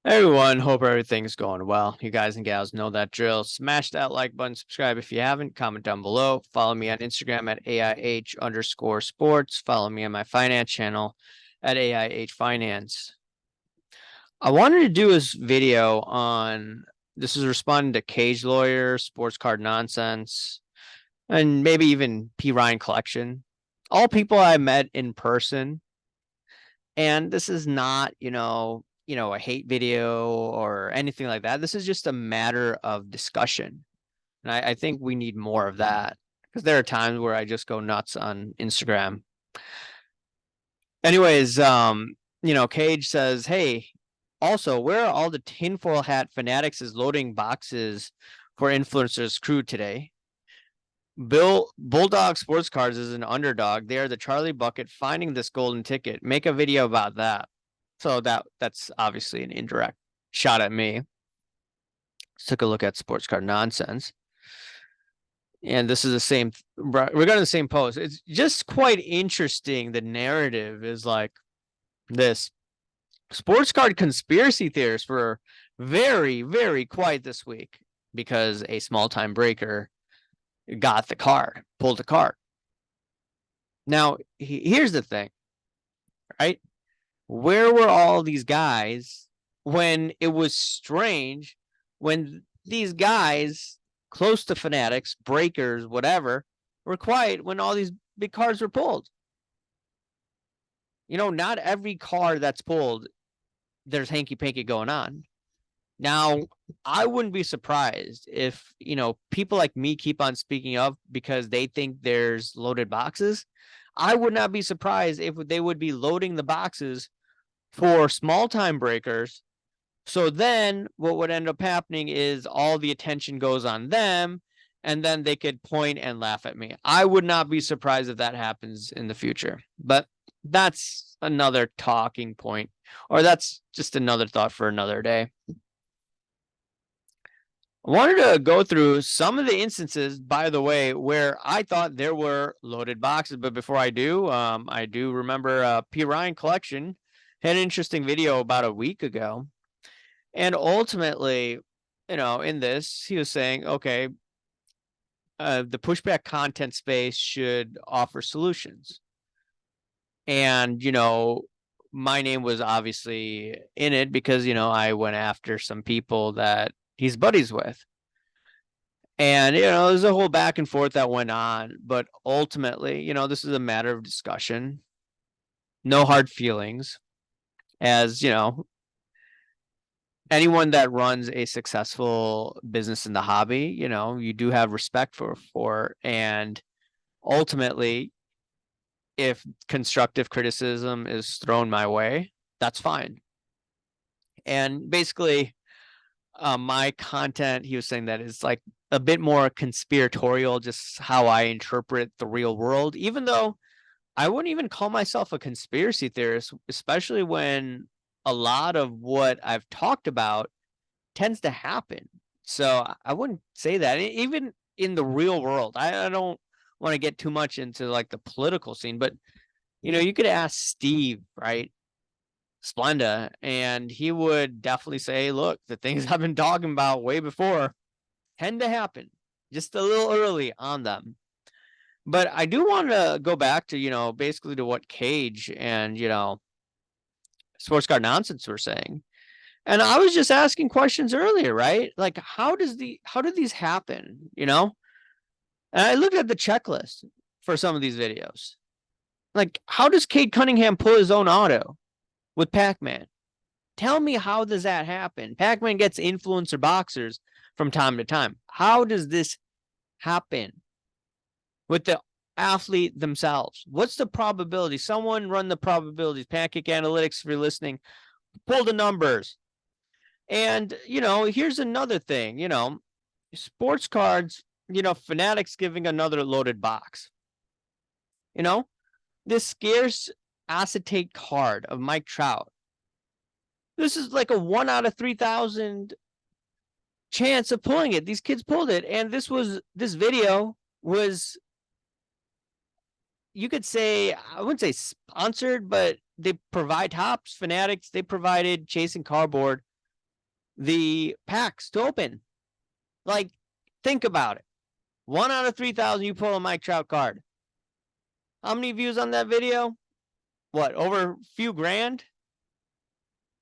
Everyone, hope everything's going well. You guys and gals know that drill. Smash that like button, subscribe if you haven't, comment down below. Follow me on Instagram at AIH_sports. Follow me on my finance channel at AIH Finance. I wanted to do this video on this is responding to Cage Lawyer, sports card nonsense, and maybe even P. Ryan collection. All people I met in person. And this is not, a hate video or anything like that. This is just a matter of discussion. And I think we need more of that because there are times where I just go nuts on Instagram. Anyways, Cage says, hey, also, where are all the tinfoil hat fanatics is loading boxes for influencers crew today? Bulldog Sports Cards is an underdog. They are the Charlie Bucket finding this golden ticket. Make a video about that. So that's obviously an indirect shot at me. Let's take a look at sports card nonsense. And this is the same regarding the same post. It's just quite interesting. The narrative is like this. Sports card conspiracy theorists were very, very quiet this week because a small time breaker got the card, pulled the card. Now, here's the thing, right? Where were all these guys when it was strange when these guys close to fanatics, breakers, whatever, were quiet when all these big cards were pulled? Not every card that's pulled, there's hanky panky going on. Now, I wouldn't be surprised if, people like me keep on speaking up because they think there's loaded boxes. I would not be surprised if they would be loading the boxes for small time breakers. So then what would end up happening is all the attention goes on them, and then they could point and laugh at me. I would not be surprised if that happens in the future, but that's another talking point, or that's just another thought for another day. I wanted to go through some of the instances, by the way, where I thought there were loaded boxes. But before I do remember P. Ryan Collection had an interesting video about a week ago. And ultimately, in this, he was saying, okay, the pushback content space should offer solutions. And, my name was obviously in it because, I went after some people that he's buddies with. And, there's a whole back and forth that went on. But ultimately, this is a matter of discussion. No hard feelings. As, anyone that runs a successful business in the hobby, you do have respect for. And ultimately, if constructive criticism is thrown my way, that's fine. And basically, my content, he was saying that is like a bit more conspiratorial, just how I interpret the real world, even though I wouldn't even call myself a conspiracy theorist, especially when a lot of what I've talked about tends to happen. So I wouldn't say that. Even in the real world, I don't want to get too much into like the political scene, but you could ask Steve, right? Splenda, and he would definitely say, look, the things I've been talking about way before tend to happen just a little early on them. But I do want to go back to, basically to what Cage and, Sports Card Nonsense were saying. And I was just asking questions earlier, right? Like, how did these happen? And I looked at the checklist for some of these videos. Like, how does Cade Cunningham pull his own auto with Pac-Man? Tell me, how does that happen? Pac-Man gets influencer boxers from time to time. How does this happen with the athlete themselves? What's the probability? Someone run the probabilities. Pancake Analytics, if you're listening, pull the numbers. And, here's another thing, sports cards, Fanatics giving another loaded box. This scarce acetate card of Mike Trout. This is like a 1 out of 3,000 chance of pulling it. These kids pulled it. And this video was, you could say, I wouldn't say sponsored, but they provide Hops, Fanatics. They provided Chasing Cardboard the packs to open. Like, think about it. 1 out of 3,000, you pull a Mike Trout card. How many views on that video? What, over a few grand?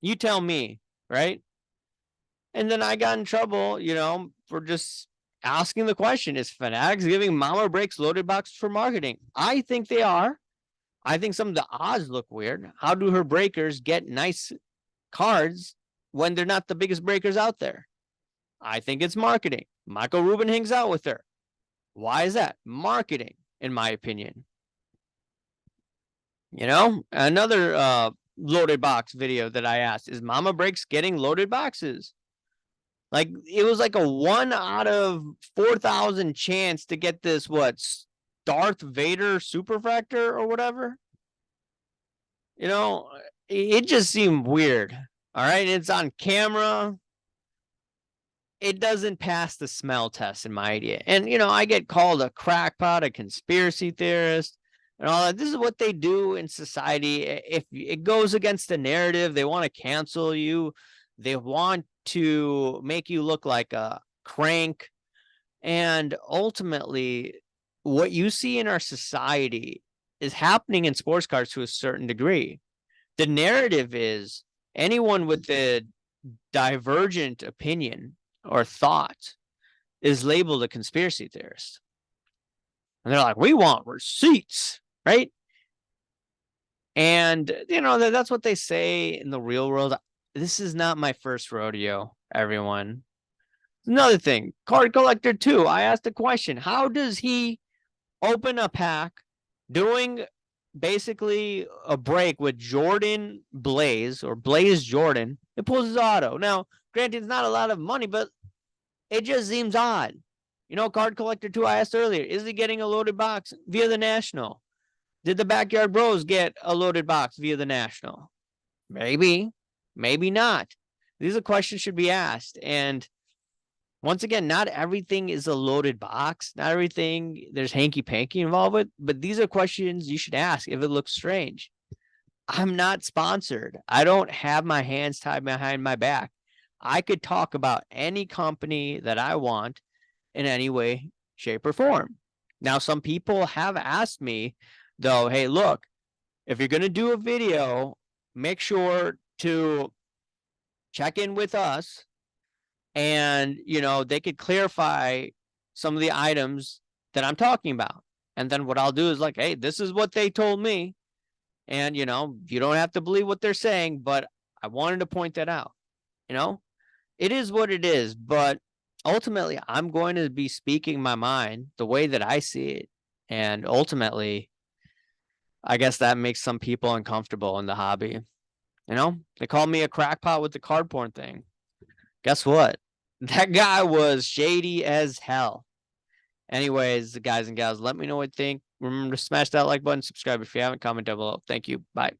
You tell me, right? And then I got in trouble, for just asking the question, is Fanatics giving Mama Breaks loaded boxes for marketing? I think they are. I think some of the odds look weird. How do her breakers get nice cards when they're not the biggest breakers out there? I think it's marketing. Michael Rubin hangs out with her. Why is that? Marketing, in my opinion. Another loaded box video that I asked, is Mama Breaks getting loaded boxes? Like, it was like a 1 out of 4,000 chance to get this, Darth Vader Superfractor or whatever. It just seemed weird. All right, it's on camera. It doesn't pass the smell test in my idea. And, I get called a crackpot, a conspiracy theorist, and all that. This is what they do in society. If it goes against the narrative, they want to cancel you. They want to make you look like a crank. And ultimately, what you see in our society is happening in sports cards to a certain degree. The narrative is anyone with a divergent opinion or thought is labeled a conspiracy theorist. And they're like, we want receipts, right? And, that's what they say in the real world. This is not my first rodeo, everyone. Another thing, Card Collector 2, I asked a question. How does he open a pack doing basically a break with Jordan Blaze or Blaze Jordan? It pulls his auto. Now, granted, it's not a lot of money, but it just seems odd. Card Collector 2, I asked earlier, is he getting a loaded box via the National? Did the Backyard Bros get a loaded box via the National? Maybe, maybe not. These are questions should be asked. And once again, not everything is a loaded box. Not everything there's hanky-panky involved with, but these are questions you should ask if it looks strange. I'm not sponsored. I don't have my hands tied behind my back. I could talk about any company that I want in any way, shape, or form. Now, some people have asked me, though, hey, look, if you're going to do a video, make sure to check in with us. And, they could clarify some of the items that I'm talking about. And then what I'll do is like, hey, this is what they told me. And, you don't have to believe what they're saying, but I wanted to point that out. It is what it is. But ultimately, I'm going to be speaking my mind the way that I see it. And ultimately, I guess that makes some people uncomfortable in the hobby. They call me a crackpot with the card porn thing. Guess what? That guy was shady as hell. Anyways, guys and gals, let me know what you think. Remember to smash that like button, subscribe if you haven't, comment down below. Thank you. Bye.